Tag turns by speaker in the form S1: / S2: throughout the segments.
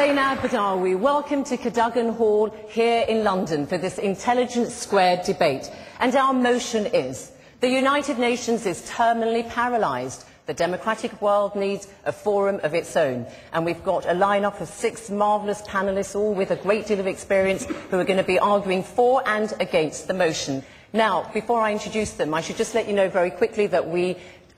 S1: Zainab Badawi, welcome to Cadogan Hall here in London for this Intelligence Squared debate. And our motion is, the United Nations is terminally paralysed. The democratic world needs a forum of its own. And we've got a lineup of 6 marvellous panellists, all with a great deal of experience, who are going to be arguing for and against the motion. Now, before I introduce them, I should just let you know very quickly that we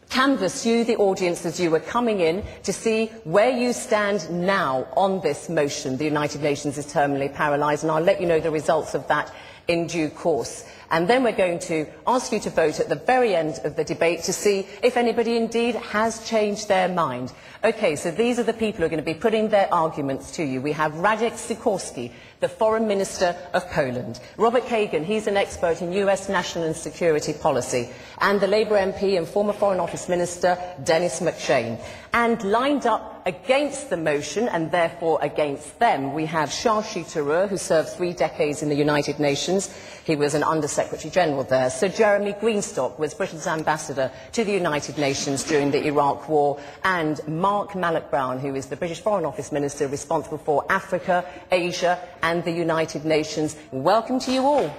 S1: canvass you, the audience, as you were coming in to see where you stand now on this motion. The United Nations is terminally paralysed, and I'll let you know the results of that in due course. And then we're going to ask you to vote at the very end of the debate to see if anybody indeed has changed their mind. OK, so these are the people who are going to be putting their arguments to you. We have Radek Sikorski, the Foreign Minister of Poland. Robert Kagan, he's an expert in US national and security policy. And the Labour MP and former Foreign Office Minister, Denis McShane. And lined up against the motion, and therefore against them, we have Shashi Tharoor, who served 3 decades in the United Nations. He was an Under-Secretary General there. Sir Jeremy Greenstock was Britain's ambassador to the United Nations during the Iraq War. And Mark Malloch-Brown, who is the British Foreign Office Minister responsible for Africa, Asia and the United Nations. Welcome to you all.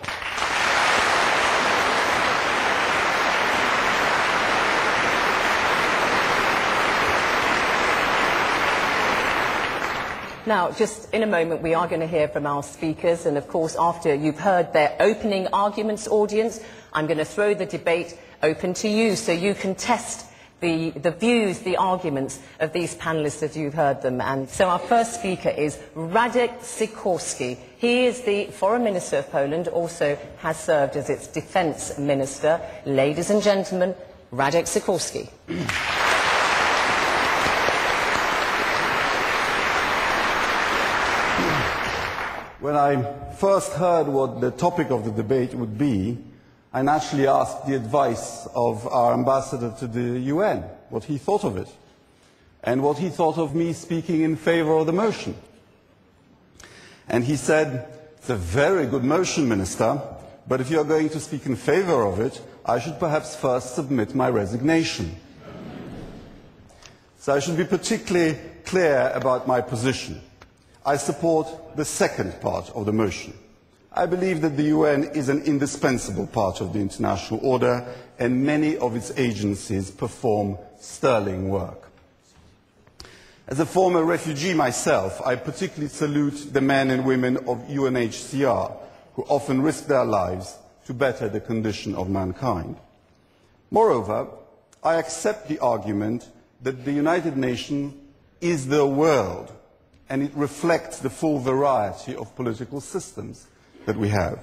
S1: Now, just in a moment, we are going to hear from our speakers, and of course, after you've heard their opening arguments, audience, I'm going to throw the debate open to you, so you can test the views, the arguments of these panellists as you've heard them. And so our first speaker is Radek Sikorski. He is the Foreign Minister of Poland, also has served as its Defence Minister. Ladies and gentlemen, Radek Sikorski.
S2: When I first heard what the topic of the debate would be, I naturally asked the advice of our ambassador to the UN, what he thought of it, and what he thought of me speaking in favour of the motion. And he said, "It's a very good motion, Minister, but if you are going to speak in favour of it, I should perhaps first submit my resignation." So I should be particularly clear about my position. I support the second part of the motion. I believe that the UN is an indispensable part of the international order, and many of its agencies perform sterling work. As a former refugee myself, I particularly salute the men and women of UNHCR, who often risk their lives to better the condition of mankind. Moreover, I accept the argument that the United Nations is the world, and it reflects the full variety of political systems that we have.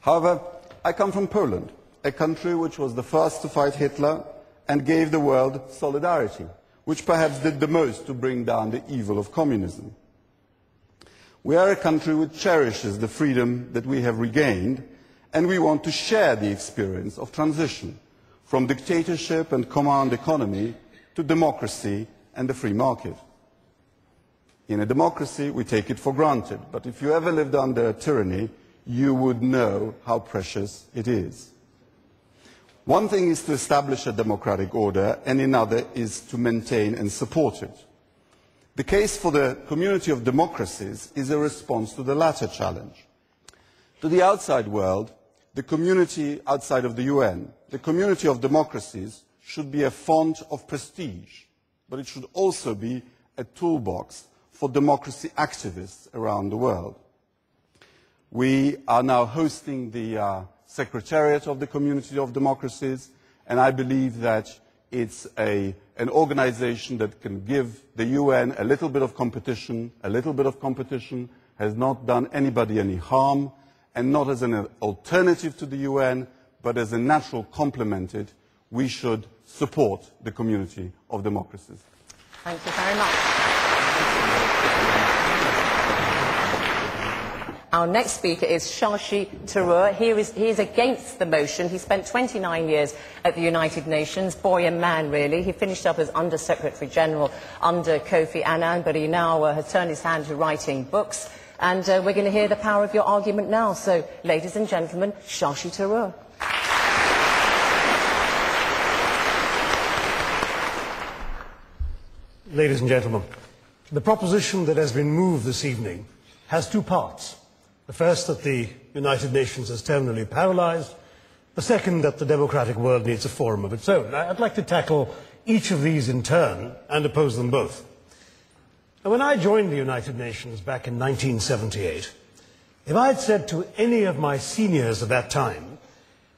S2: However, I come from Poland, a country which was the first to fight Hitler and gave the world solidarity, which perhaps did the most to bring down the evil of communism. We are a country which cherishes the freedom that we have regained, and we want to share the experience of transition from dictatorship and command economy to democracy and the free market. In a democracy, we take it for granted, but if you ever lived under a tyranny, you would know how precious it is. One thing is to establish a democratic order, and another is to maintain and support it. The case for the community of democracies is a response to the latter challenge. To the outside world, the community outside of the UN, the community of democracies should be a font of prestige, but it should also be a toolbox for democracy activists around the world. We are now hosting the Secretariat of the Community of Democracies, and I believe that it's an organization that can give the UN a little bit of competition. A little bit of competition has not done anybody any harm, and not as an alternative to the UN, but as a natural complement to it. We should support the Community of Democracies.
S1: Thank you very much. Our next speaker is Shashi Tharoor. He is against the motion. He spent 29 years at the United Nations, boy and man really. He finished up as Under-Secretary General under Kofi Annan, but he now has turned his hand to writing books. And we're going to hear the power of your argument now. So, ladies and gentlemen, Shashi Tharoor.
S3: Ladies and gentlemen, The proposition that has been moved this evening has two parts. The first, that the United Nations is terminally paralyzed. The second, that the democratic world needs a forum of its own. I'd like to tackle each of these in turn and oppose them both. Now, when I joined the United Nations back in 1978, if I had said to any of my seniors at that time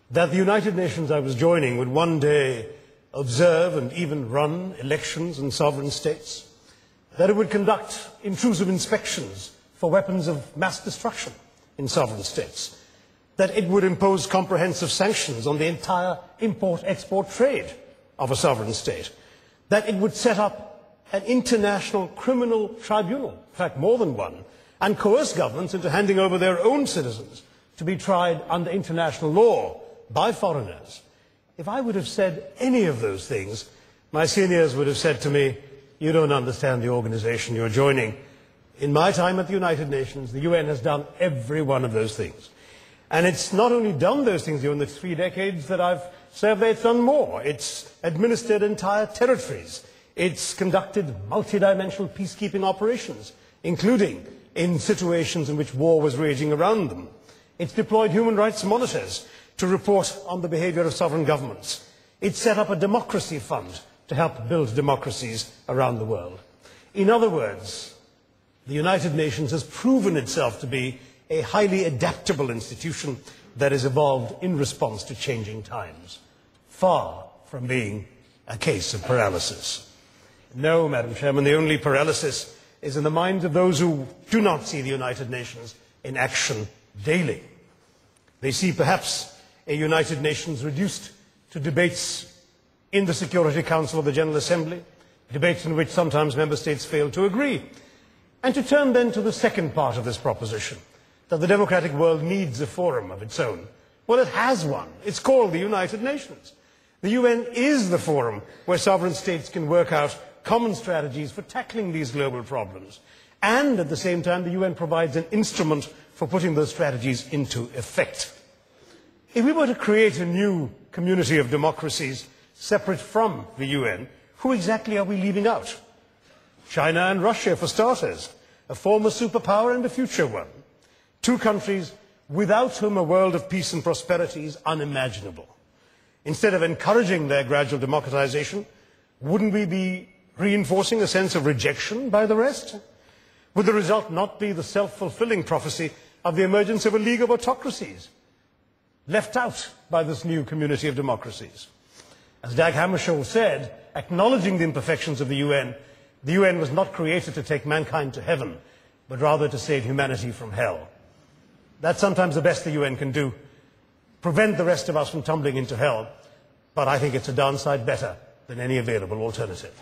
S3: that the United Nations I was joining would one day observe and even run elections in sovereign states, that it would conduct intrusive inspections for weapons of mass destruction in sovereign states, that it would impose comprehensive sanctions on the entire import-export trade of a sovereign state, that it would set up an international criminal tribunal, in fact more than one, and coerce governments into handing over their own citizens to be tried under international law by foreigners. If I would have said any of those things, my seniors would have said to me, "You don't understand the organization you're joining." In my time at the United Nations, the UN has done every one of those things. And it's not only done those things during the 3 decades that I've served there, it's done more. It's administered entire territories. It's conducted multidimensional peacekeeping operations, including in situations in which war was raging around them. It's deployed human rights monitors to report on the behavior of sovereign governments. It's set up a democracy fund to help build democracies around the world. In other words, the United Nations has proven itself to be a highly adaptable institution that has evolved in response to changing times, far from being a case of paralysis. No, Madam Chairman, the only paralysis is in the minds of those who do not see the United Nations in action daily. They see perhaps a United Nations reduced to debates in the Security Council of the General Assembly, debates in which sometimes member states fail to agree. And to turn then to the second part of this proposition, that the democratic world needs a forum of its own. Well, it has one. It's called the United Nations. The UN is the forum where sovereign states can work out common strategies for tackling these global problems. And at the same time, the UN provides an instrument for putting those strategies into effect. If we were to create a new community of democracies separate from the UN, who exactly are we leaving out? China and Russia, for starters, a former superpower and a future one. Two countries without whom a world of peace and prosperity is unimaginable. Instead of encouraging their gradual democratization, wouldn't we be reinforcing a sense of rejection by the rest? Would the result not be the self-fulfilling prophecy of the emergence of a League of Autocracies, left out by this new community of democracies? As Dag Hammarskjöld said, acknowledging the imperfections of the UN was not created to take mankind to heaven, but rather to save humanity from hell. That's sometimes the best the UN can do, prevent the rest of us from tumbling into hell, but I think it's a downside better than any available alternative.